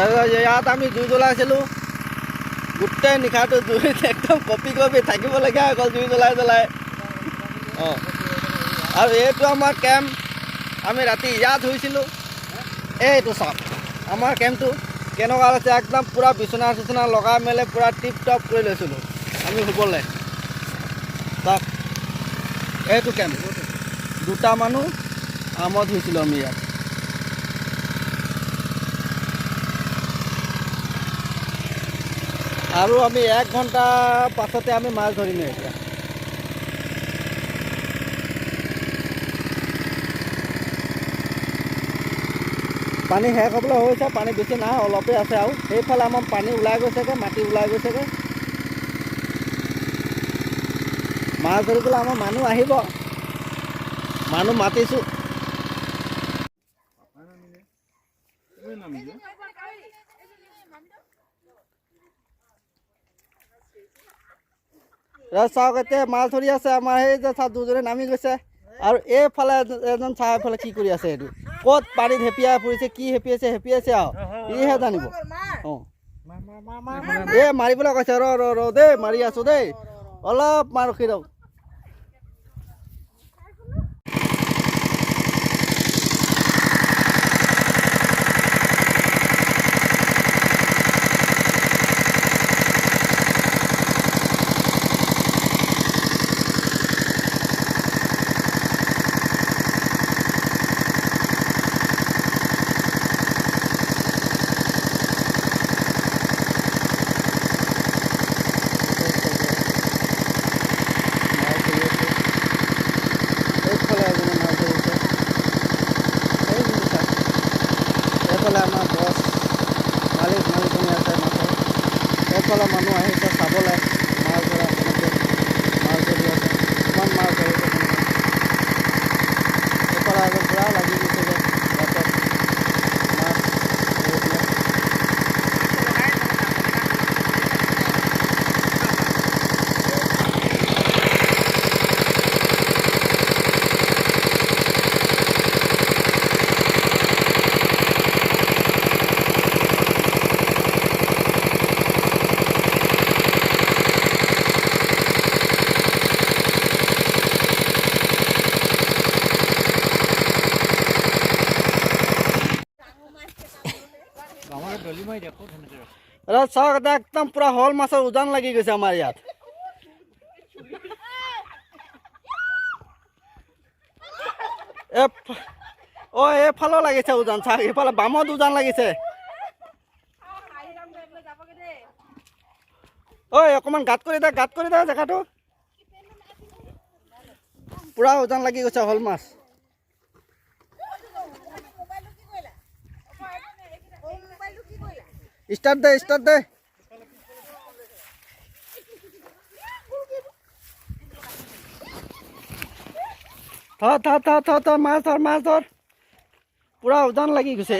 ইয়াত আমি জুই জ্বলাইছিলোঁ গোটেই নিশাটো জুইত একদম কপি থাকিবলগীয়া হৈ গ'ল জুই জ্বলাই অঁ আৰু এইটো আমাৰ কেম্প আমি ৰাতি ইয়াত শুইছিলোঁ এইটো চাওক আমাৰ কেম্পটো কেনেকুৱা হৈছে একদম পূৰা বিচনা লগাই মেলি পূৰা টিপ টপ কৰি লৈছিলোঁ আমি শুবলৈ চাওক এইটো কেম্প দুটা মানুহ আৰামত শুইছিলোঁ আমি ইয়াত আৰু আমি 1 ঘণ্টা পাছতে আমি মাছ ধৰিম এতিয়া পানী শেষ হ'বলৈ হৈছে পানী বেছি নাই অলপে আছে আৰু সেইফালে আমাৰ পানী ওলাই গৈছেগৈ মাটি ওলাই গৈছেগৈ মাছ ধৰিবলৈ আমাৰ মানুহ আহিব মানুহ মাতিছোঁ চাওক এতিয়া মাছ ধৰি আছে আমাৰ সেই যে চাওক দুজনে নামি গৈছে আৰু এইফালে এজন চাহ এইফালে কি কৰি আছে এইটো ক'ত পানীত হেপিয়াই ফুৰিছে কি হেপিয়াইছে আৰু ইহে জানিব অঁ এই মাৰিবলৈ কৈছে ৰ দেই মাৰি আছোঁ দেই অলপ মান ৰখি দিয়ক এইফালে আমাৰ বছ মালিকজনী আছে মাছৰ এইফালে মানুহ আহিছে চাবলৈ মাছ ধৰা কেনেকৈ মাছ ধৰি আছে কিমান মাছ ধৰিছে এইফালে আকৌ পূৰা লাগি গৈছেগৈ বাটত মাছ ধৰিবলৈ চাওক এটা একদম পুৰা শল মাছৰ উজান লাগি গৈছে আমাৰ ইয়াত এইফালেও লাগিছে উজান চাওক এইফালে বামত উজান লাগিছে অকণমান গাঁত কৰি দে জেগাটো পুৰা উজান লাগি গৈছে শল মাছ ষ্টাৰ্ট দে থ মাছ ধৰ পুৰা উজান লাগি গৈছে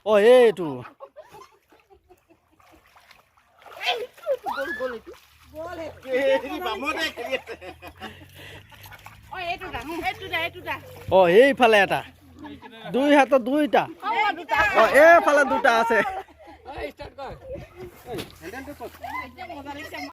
এইটো এইফালে এটা দুই হাতত দুইটা এইফালে দুটা আছে